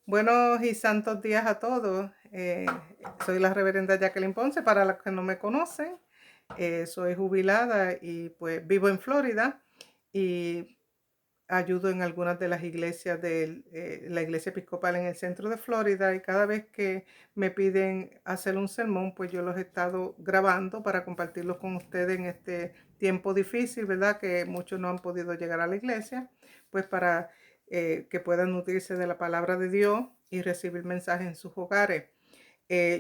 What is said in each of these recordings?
Buenos y santos días a todos. Soy la reverenda Jacqueline Ponce, para los que no me conocen. Soy jubilada y pues vivo en Florida y ayudo en algunas de las iglesias de la iglesia episcopal en el centro de Florida, y cada vez que me piden hacer un sermón, pues yo los he estado grabando para compartirlos con ustedes en este tiempo difícil, ¿verdad? Que muchos no han podido llegar a la iglesia, pues para que puedan nutrirse de la palabra de Dios y recibir mensajes en sus hogares.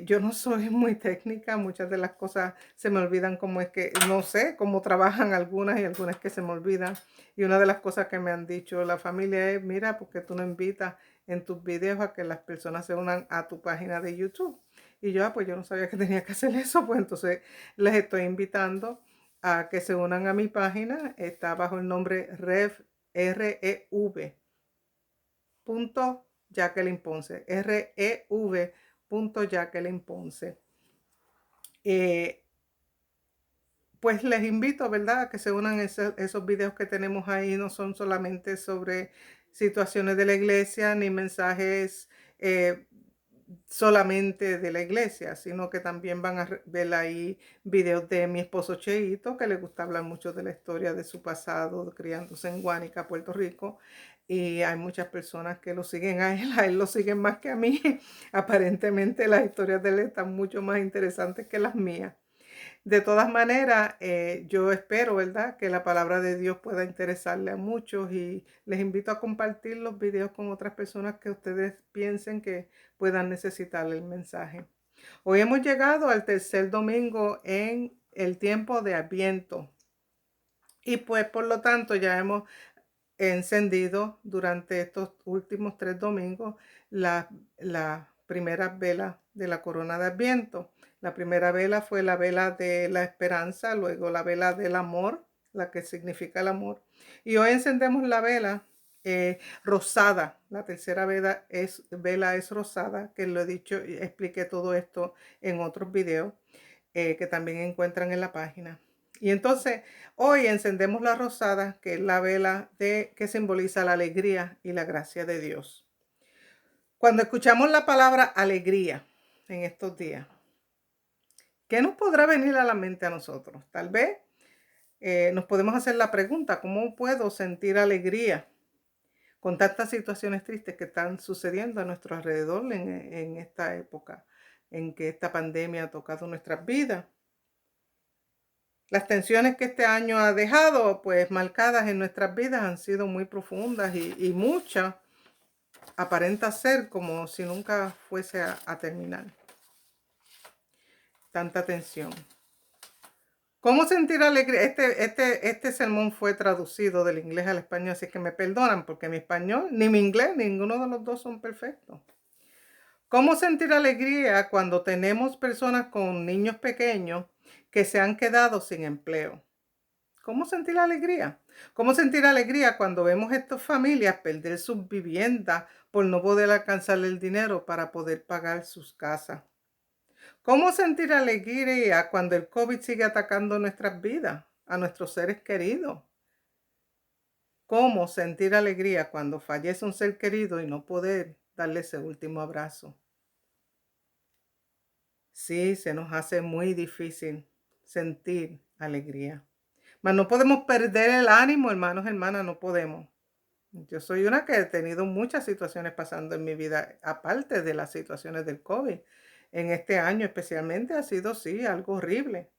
Yo no soy muy técnica, muchas de las cosas se me olvidan, como es que no sé cómo trabajan algunas, y algunas que se me olvidan. Y una de las cosas que me han dicho la familia es: mira, ¿por qué tú no invitas en tus videos a que las personas se unan a tu página de YouTube? Y yo, pues yo no sabía que tenía que hacer eso, pues entonces les estoy invitando a que se unan a mi página. Está bajo el nombre REV, punto Jacqueline Ponce, REV punto Jacqueline Ponce. Pues les invito, ¿verdad?, a que se unan. Esos videos que tenemos ahí no son solamente sobre situaciones de la iglesia ni mensajes eh, solamente de la iglesia, sino que también van a ver ahí videos de mi esposo Cheito, que le gusta hablar mucho de la historia de su pasado, criándose en Guánica, Puerto Rico. Y hay muchas personas que lo siguen a él lo siguen más que a mí. Aparentemente las historias de él están mucho más interesantes que las mías. De todas maneras, yo espero, ¿verdad?, que la palabra de Dios pueda interesarle a muchos, y les invito a compartir los videos con otras personas que ustedes piensen que puedan necesitar el mensaje. Hoy hemos llegado al tercer domingo en el tiempo de Adviento, y pues por lo tanto ya hemos encendido durante estos últimos 3 domingos la primera vela de la corona de Adviento. La primera vela fue la vela de la esperanza, luego la vela del amor, la que significa el amor. Y hoy encendemos la vela rosada. La tercera vela es rosada, que lo he dicho y expliqué todo esto en otros videos que también encuentran en la página. Y entonces hoy encendemos la rosada, que es la vela que simboliza la alegría y la gracia de Dios. Cuando escuchamos la palabra alegría en estos días, ¿qué nos podrá venir a la mente a nosotros? Tal vez nos podemos hacer la pregunta: ¿cómo puedo sentir alegría con tantas situaciones tristes que están sucediendo a nuestro alrededor en esta época en que esta pandemia ha tocado nuestras vidas? Las tensiones que este año ha dejado, pues marcadas en nuestras vidas, han sido muy profundas, y muchas aparenta ser como si nunca fuese a terminar. Tanta tensión. ¿Cómo sentir alegría? Este sermón fue traducido del inglés al español, así que me perdonan porque mi español ni mi inglés, ninguno de los dos son perfectos. ¿Cómo sentir alegría cuando tenemos personas con niños pequeños que se han quedado sin empleo? ¿Cómo sentir alegría? ¿Cómo sentir alegría cuando vemos a estas familias perder sus viviendas por no poder alcanzar el dinero para poder pagar sus casas? ¿Cómo sentir alegría cuando el COVID sigue atacando nuestras vidas, a nuestros seres queridos? ¿Cómo sentir alegría cuando fallece un ser querido y no poder darle ese último abrazo? Sí, se nos hace muy difícil sentir alegría. Mas no podemos perder el ánimo, hermanos, hermanas, no podemos. Yo soy una que he tenido muchas situaciones pasando en mi vida, aparte de las situaciones del COVID. En este año especialmente ha sido, sí, algo horrible.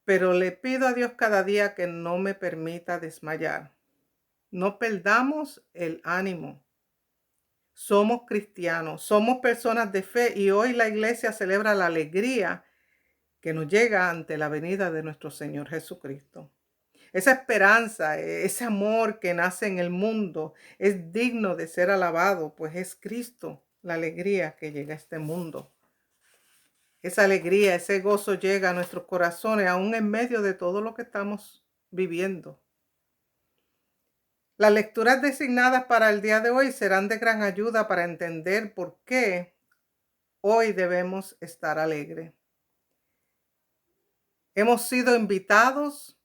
Pero le pido a Dios cada día que no me permita desmayar. No perdamos el ánimo. Somos cristianos, somos personas de fe, y hoy la iglesia celebra la alegría que nos llega ante la venida de nuestro Señor Jesucristo. Esa esperanza, ese amor que nace en el mundo es digno de ser alabado, pues es Cristo la alegría que llega a este mundo. Esa alegría, ese gozo llega a nuestros corazones aún en medio de todo lo que estamos viviendo. Las lecturas designadas para el día de hoy serán de gran ayuda para entender por qué hoy debemos estar alegres. Hemos sido invitados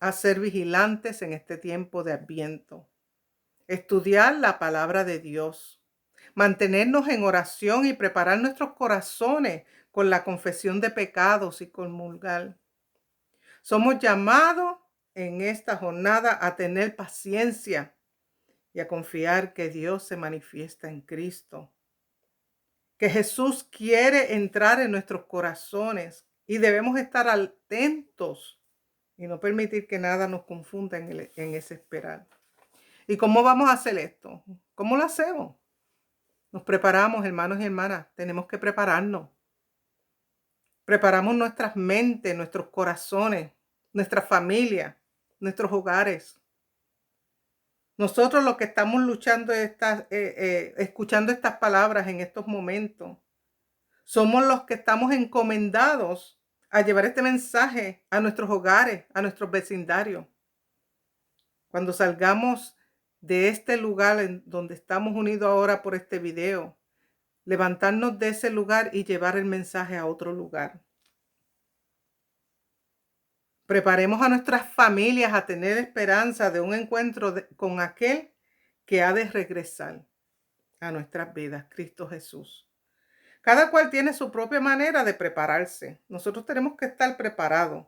a ser vigilantes en este tiempo de Adviento, estudiar la palabra de Dios, mantenernos en oración y preparar nuestros corazones con la confesión de pecados y comulgar. Somos llamados en esta jornada a tener paciencia y a confiar que Dios se manifiesta en Cristo, que Jesús quiere entrar en nuestros corazones y debemos estar atentos y no permitir que nada nos confunda en ese esperar. ¿Y cómo vamos a hacer esto? ¿Cómo lo hacemos? Nos preparamos, hermanos y hermanas, tenemos que prepararnos. Preparamos nuestras mentes, nuestros corazones, nuestra familia, nuestros hogares. Nosotros los que estamos luchando, escuchando estas palabras en estos momentos, somos los que estamos encomendados a llevar este mensaje a nuestros hogares, a nuestros vecindarios. Cuando salgamos de este lugar en donde estamos unidos ahora por este video, levantarnos de ese lugar y llevar el mensaje a otro lugar. Preparemos a nuestras familias a tener esperanza de un encuentro con aquel que ha de regresar a nuestras vidas, Cristo Jesús. Cada cual tiene su propia manera de prepararse. Nosotros tenemos que estar preparados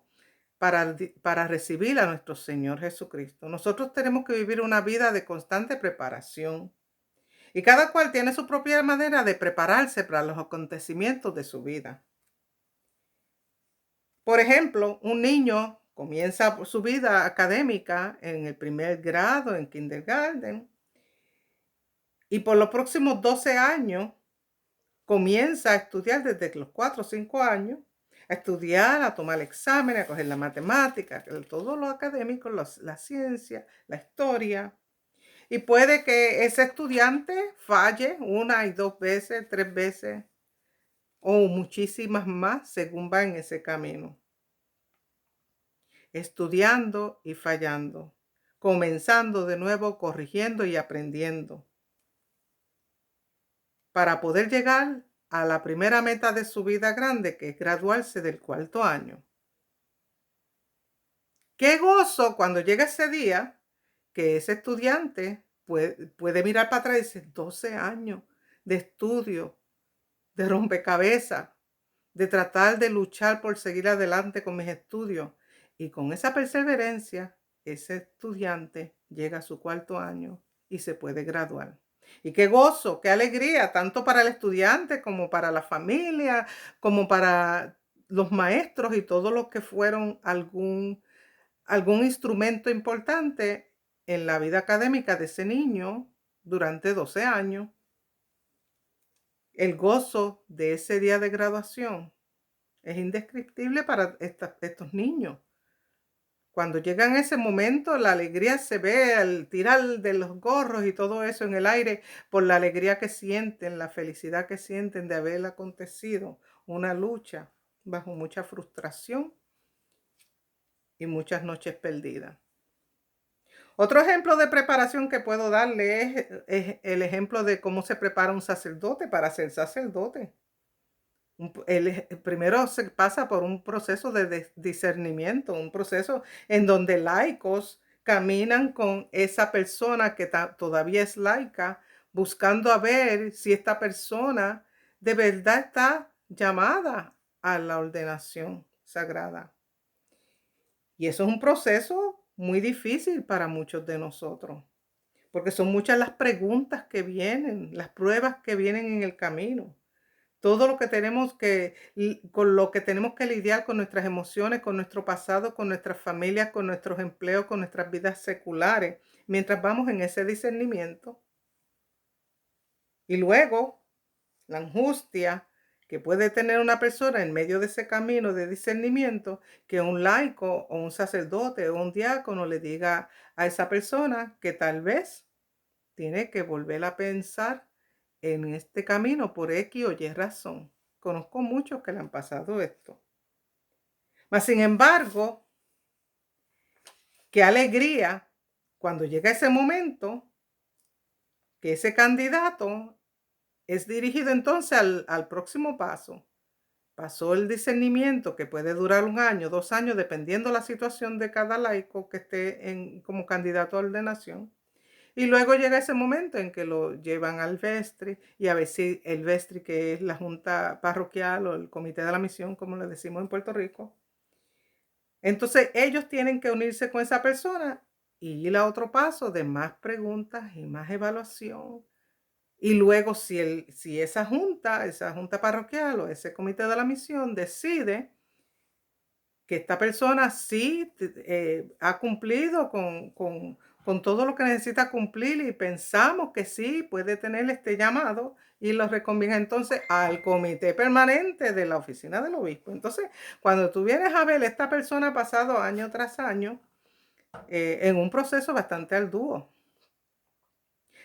para recibir a nuestro Señor Jesucristo. Nosotros tenemos que vivir una vida de constante preparación. Y cada cual tiene su propia manera de prepararse para los acontecimientos de su vida. Por ejemplo, un niño comienza su vida académica en el primer grado, en kindergarten, y por los próximos 12 años comienza a estudiar desde los 4 o 5 años, a estudiar, a tomar exámenes, a coger la matemática, todo lo académico, la ciencia, la historia. Y puede que ese estudiante falle 1 y 2 veces, 3 veces o muchísimas más según va en ese camino. Estudiando y fallando, comenzando de nuevo, corrigiendo y aprendiendo, para poder llegar a la primera meta de su vida grande, que es graduarse del 4º año. Qué gozo cuando llega ese día que ese estudiante puede mirar para atrás y decir 12 años de estudio, de rompecabezas, de tratar de luchar por seguir adelante con mis estudios. Y con esa perseverancia, ese estudiante llega a su 4º año y se puede graduar. Y qué gozo, qué alegría, tanto para el estudiante como para la familia, como para los maestros y todos los que fueron algún instrumento importante en la vida académica de ese niño durante 12 años. El gozo de ese día de graduación es indescriptible para estos niños. Cuando llegan ese momento, la alegría se ve al tirar de los gorros y todo eso en el aire por la alegría que sienten, la felicidad que sienten de haber acontecido una lucha bajo mucha frustración y muchas noches perdidas. Otro ejemplo de preparación que puedo darle es el ejemplo de cómo se prepara un sacerdote para ser sacerdote. Primero se pasa por un proceso de discernimiento, un proceso en donde laicos caminan con esa persona que todavía es laica, buscando a ver si esta persona de verdad está llamada a la ordenación sagrada. Y eso es un proceso muy difícil para muchos de nosotros, porque son muchas las preguntas que vienen, las pruebas que vienen en el camino. Todo lo que con lo que tenemos que lidiar con nuestras emociones, con nuestro pasado, con nuestras familias, con nuestros empleos, con nuestras vidas seculares, mientras vamos en ese discernimiento. Y luego, la angustia que puede tener una persona en medio de ese camino de discernimiento, que un laico o un sacerdote o un diácono le diga a esa persona que tal vez tiene que volver a pensar en este camino por X o Y razón. Conozco muchos que le han pasado esto. Mas, sin embargo, qué alegría cuando llega ese momento que ese candidato es dirigido entonces al próximo paso. Pasó el discernimiento que puede durar 1 año, 2 años, dependiendo la situación de cada laico que esté como candidato a ordenación. Y luego llega ese momento en que lo llevan al vestri y a veces el vestri, que es la junta parroquial o el comité de la misión, como le decimos en Puerto Rico. Entonces ellos tienen que unirse con esa persona y ir a otro paso de más preguntas y más evaluación. Y luego si esa junta parroquial o ese comité de la misión decide que esta persona sí ha cumplido con todo lo que necesita cumplir y pensamos que sí puede tener este llamado y lo recomienda entonces al comité permanente de la oficina del obispo. Entonces, cuando tú vienes a ver, esta persona ha pasado año tras año en un proceso bastante arduo.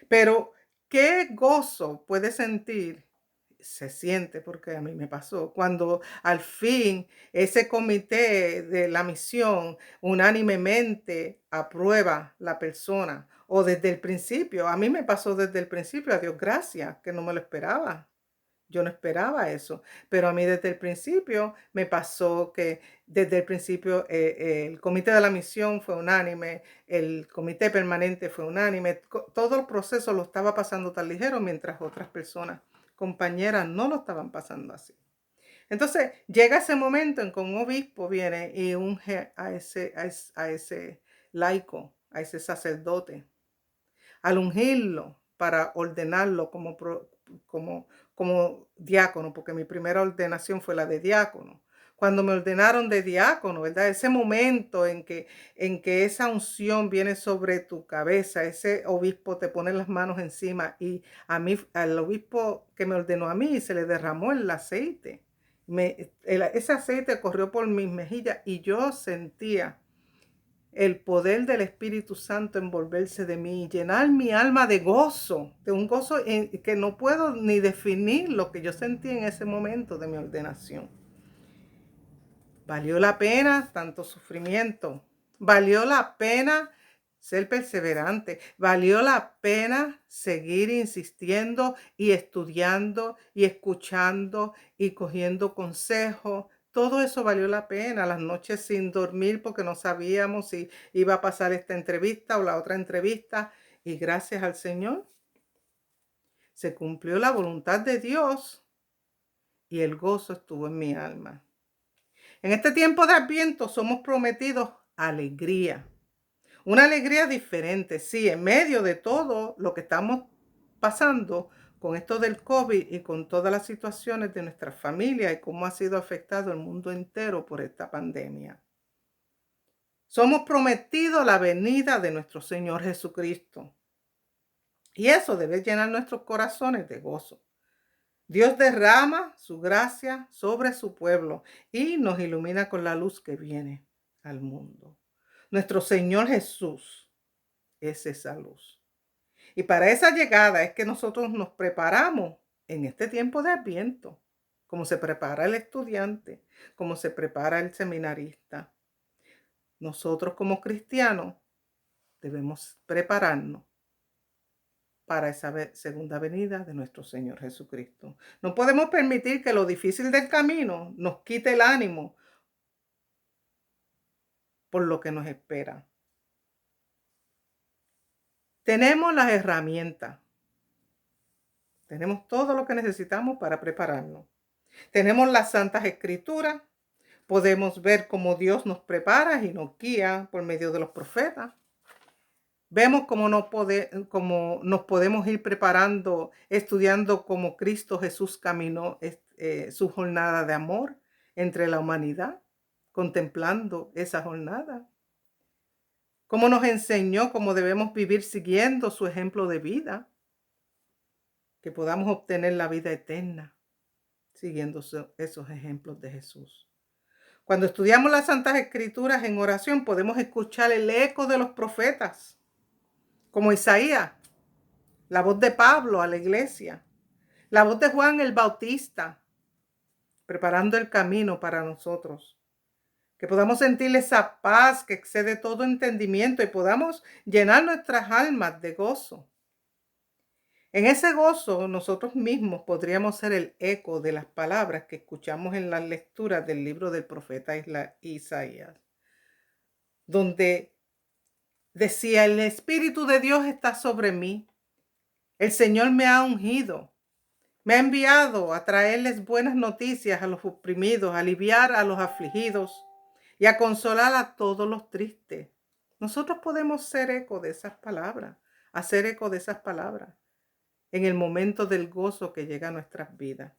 Pero, ¿qué gozo puede sentir? Se siente, porque a mí me pasó, cuando al fin ese comité de la misión unánimemente aprueba la persona, o desde el principio, a mí me pasó desde el principio, a Dios gracias, que no me lo esperaba. Yo no esperaba eso, pero a mí desde el principio me pasó que desde el principio el comité de la misión fue unánime, el comité permanente fue unánime, todo el proceso lo estaba pasando tan ligero mientras otras personas, compañeras, no lo estaban pasando así. Entonces llega ese momento en que un obispo viene y unge a ese laico, a ese sacerdote al ungirlo para ordenarlo como, como diácono, porque mi primera ordenación fue la de diácono. Cuando me ordenaron de diácono, ¿verdad? Ese momento en que esa unción viene sobre tu cabeza, ese obispo te pone las manos encima y a mí, al obispo que me ordenó a mí, se le derramó el aceite. Ese aceite corrió por mis mejillas y yo sentía el poder del Espíritu Santo envolverse de mí y llenar mi alma de gozo, de un gozo que no puedo ni definir lo que yo sentí en ese momento de mi ordenación. Valió la pena tanto sufrimiento, valió la pena ser perseverante, valió la pena seguir insistiendo y estudiando y escuchando y cogiendo consejos. Todo eso valió la pena, las noches sin dormir porque no sabíamos si iba a pasar esta entrevista o la otra entrevista. Y gracias al Señor se cumplió la voluntad de Dios y el gozo estuvo en mi alma. En este tiempo de Adviento somos prometidos alegría, una alegría diferente, sí, en medio de todo lo que estamos pasando con esto del COVID y con todas las situaciones de nuestra familia y cómo ha sido afectado el mundo entero por esta pandemia. Somos prometidos la venida de nuestro Señor Jesucristo y eso debe llenar nuestros corazones de gozo. Dios derrama su gracia sobre su pueblo y nos ilumina con la luz que viene al mundo. Nuestro Señor Jesús es esa luz. Y para esa llegada es que nosotros nos preparamos en este tiempo de Adviento, como se prepara el estudiante, como se prepara el seminarista. Nosotros como cristianos debemos prepararnos para esa segunda venida de nuestro Señor Jesucristo. No podemos permitir que lo difícil del camino nos quite el ánimo por lo que nos espera. Tenemos las herramientas, tenemos todo lo que necesitamos para prepararnos. Tenemos las Santas Escrituras, podemos ver cómo Dios nos prepara y nos guía por medio de los profetas. Vemos cómo nos podemos ir preparando, estudiando cómo Cristo Jesús caminó su jornada de amor entre la humanidad, contemplando esa jornada. Cómo nos enseñó cómo debemos vivir siguiendo su ejemplo de vida, que podamos obtener la vida eterna siguiendo esos ejemplos de Jesús. Cuando estudiamos las Santas Escrituras en oración, podemos escuchar el eco de los profetas, como Isaías, la voz de Pablo a la iglesia, la voz de Juan el Bautista, preparando el camino para nosotros. Que podamos sentir esa paz que excede todo entendimiento y podamos llenar nuestras almas de gozo. En ese gozo nosotros mismos podríamos ser el eco de las palabras que escuchamos en las lecturas del libro del profeta Isaías, donde decía, el Espíritu de Dios está sobre mí. El Señor me ha ungido. Me ha enviado a traerles buenas noticias a los oprimidos, a aliviar a los afligidos y a consolar a todos los tristes. Nosotros podemos ser eco de esas palabras, hacer eco de esas palabras en el momento del gozo que llega a nuestras vidas.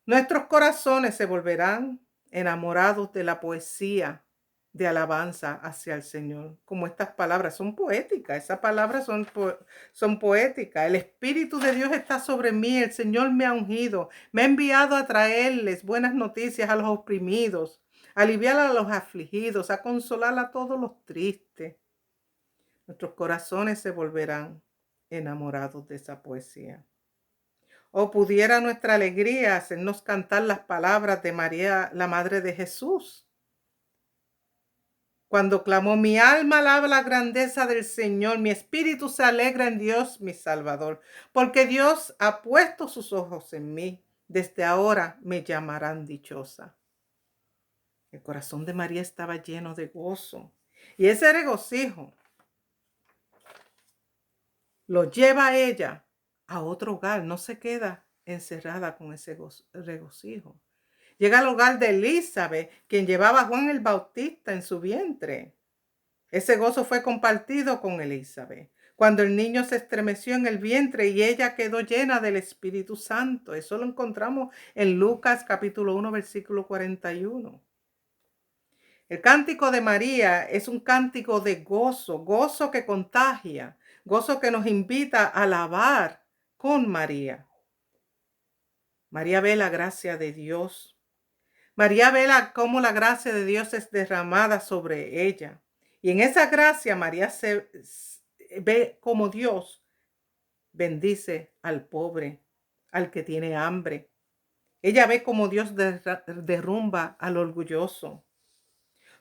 Nuestros corazones se volverán enamorados de la poesía de alabanza hacia el Señor. Como estas palabras son poéticas, esas palabras son poéticas. El Espíritu de Dios está sobre mí, el Señor me ha ungido, me ha enviado a traerles buenas noticias a los oprimidos, a aliviar a los afligidos, a consolar a todos los tristes. Nuestros corazones se volverán enamorados de esa poesía. O pudiera nuestra alegría hacernos cantar las palabras de María, la Madre de Jesús, cuando clamó: mi alma alaba la grandeza del Señor, mi espíritu se alegra en Dios mi Salvador, porque Dios ha puesto sus ojos en mí, desde ahora me llamarán dichosa. El corazón de María estaba lleno de gozo, y ese regocijo lo lleva a ella a otro hogar, no se queda encerrada con ese regocijo. Llega al hogar de Elizabeth, quien llevaba a Juan el Bautista en su vientre. Ese gozo fue compartido con Elizabeth, cuando el niño se estremeció en el vientre y ella quedó llena del Espíritu Santo. Eso lo encontramos en Lucas capítulo 1, versículo 41. El cántico de María es un cántico de gozo, gozo que contagia, gozo que nos invita a alabar con María. María ve la gracia de Dios. María ve cómo la gracia de Dios es derramada sobre ella. Y en esa gracia María ve como Dios bendice al pobre, al que tiene hambre. Ella ve como Dios derrumba al orgulloso.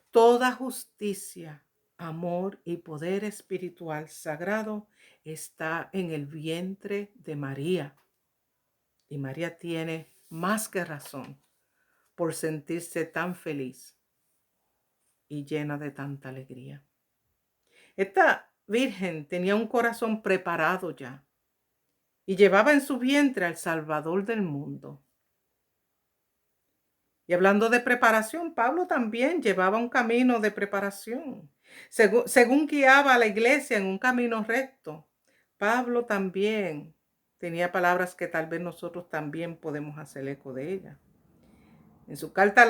Toda justicia, amor y poder espiritual sagrado está en el vientre de María. Y María tiene más que razón por sentirse tan feliz y llena de tanta alegría. Esta virgen tenía un corazón preparado ya y llevaba en su vientre al Salvador del mundo. Y hablando de preparación, Pablo también llevaba un camino de preparación. Según guiaba a la iglesia en un camino recto, Pablo también tenía palabras que tal vez nosotros también podemos hacer eco de ellas. En su carta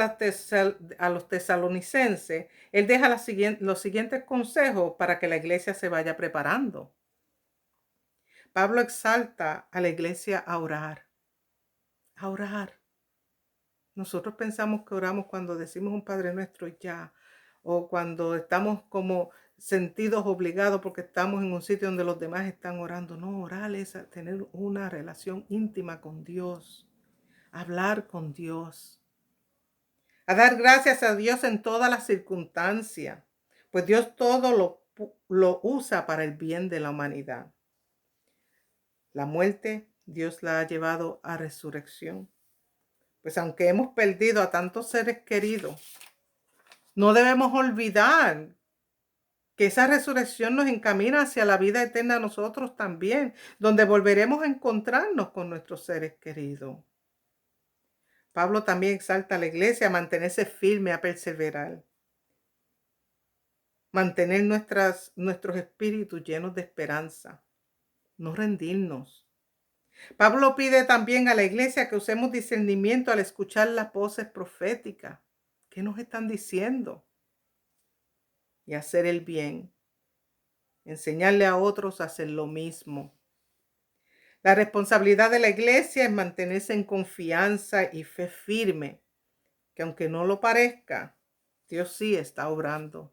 a los tesalonicenses, él deja los siguientes consejos para que la iglesia se vaya preparando. Pablo exalta a la iglesia a orar. A orar. Nosotros pensamos que oramos cuando decimos un Padre Nuestro y ya, o cuando estamos como sentidos obligados porque estamos en un sitio donde los demás están orando. No, orar es tener una relación íntima con Dios, hablar con Dios. A dar gracias a Dios en todas las circunstancias, pues Dios todo lo usa para el bien de la humanidad. La muerte, Dios la ha llevado a resurrección. Pues aunque hemos perdido a tantos seres queridos, no debemos olvidar que esa resurrección nos encamina hacia la vida eterna a nosotros también, donde volveremos a encontrarnos con nuestros seres queridos. Pablo también exalta a la iglesia a mantenerse firme, a perseverar. Mantener nuestros espíritus llenos de esperanza. No rendirnos. Pablo pide también a la iglesia que usemos discernimiento al escuchar las voces proféticas. ¿Qué nos están diciendo? Y hacer el bien. Enseñarle a otros a hacer lo mismo. La responsabilidad de la iglesia es mantenerse en confianza y fe firme, que aunque no lo parezca, Dios sí está obrando.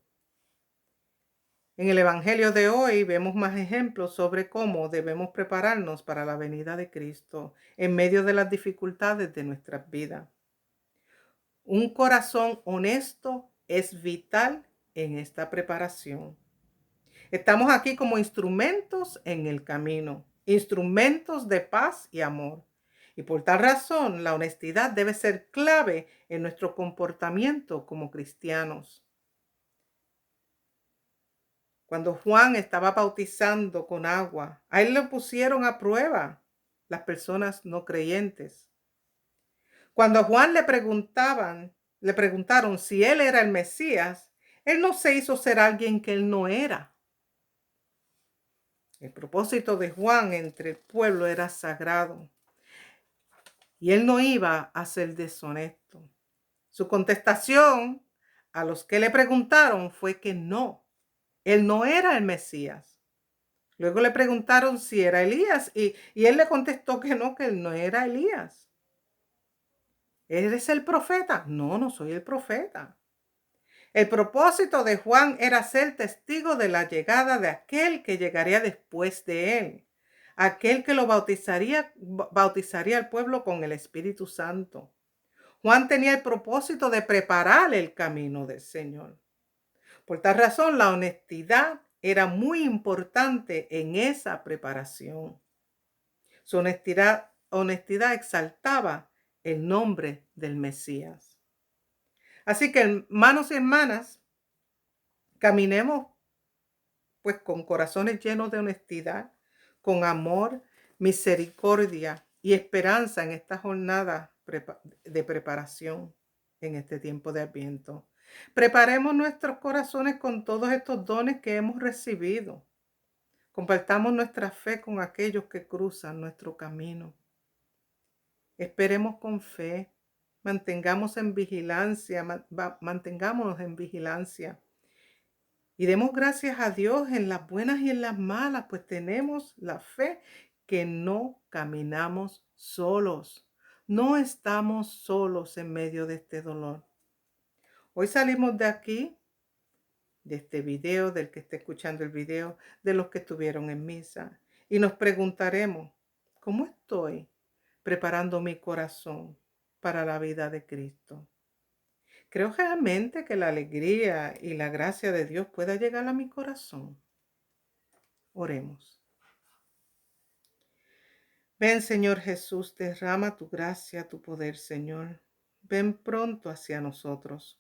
En el Evangelio de hoy vemos más ejemplos sobre cómo debemos prepararnos para la venida de Cristo en medio de las dificultades de nuestras vidas. Un corazón honesto es vital en esta preparación. Estamos aquí como instrumentos en el camino, instrumentos de paz y amor. Y por tal razón, la honestidad debe ser clave en nuestro comportamiento como cristianos. Cuando Juan estaba bautizando con agua, a él lo pusieron a prueba las personas no creyentes. Cuando a Juan le preguntaron si él era el Mesías, él no se hizo ser alguien que él no era. El propósito de Juan entre el pueblo era sagrado y él no iba a ser deshonesto. Su contestación a los que le preguntaron fue que no, él no era el Mesías. Luego le preguntaron si era Elías y él le contestó que él no era Elías. ¿Eres el profeta? No, no soy el profeta. El propósito de Juan era ser testigo de la llegada de aquel que llegaría después de él, aquel que lo bautizaría al pueblo con el Espíritu Santo. Juan tenía el propósito de preparar el camino del Señor. Por tal razón, la honestidad era muy importante en esa preparación. Su honestidad exaltaba el nombre del Mesías. Así que, hermanos y hermanas, caminemos pues con corazones llenos de honestidad, con amor, misericordia y esperanza en esta jornada de preparación en este tiempo de Adviento. Preparemos nuestros corazones con todos estos dones que hemos recibido. Compartamos nuestra fe con aquellos que cruzan nuestro camino. Esperemos con fe, mantengámonos en vigilancia y demos gracias a Dios en las buenas y en las malas, pues tenemos la fe que no caminamos solos. No estamos solos en medio de este dolor. Hoy salimos de aquí, de este video, del que esté escuchando el video, de los que estuvieron en misa, y nos preguntaremos, ¿cómo estoy preparando mi corazón para la vida de Cristo? Creo realmente que la alegría y la gracia de Dios pueda llegar a mi corazón. Oremos. Ven, Señor Jesús, derrama tu gracia, tu poder, Señor. Ven pronto hacia nosotros.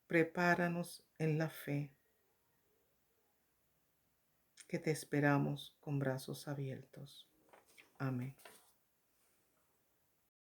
Prepáranos en la fe, que te esperamos con brazos abiertos. Amén.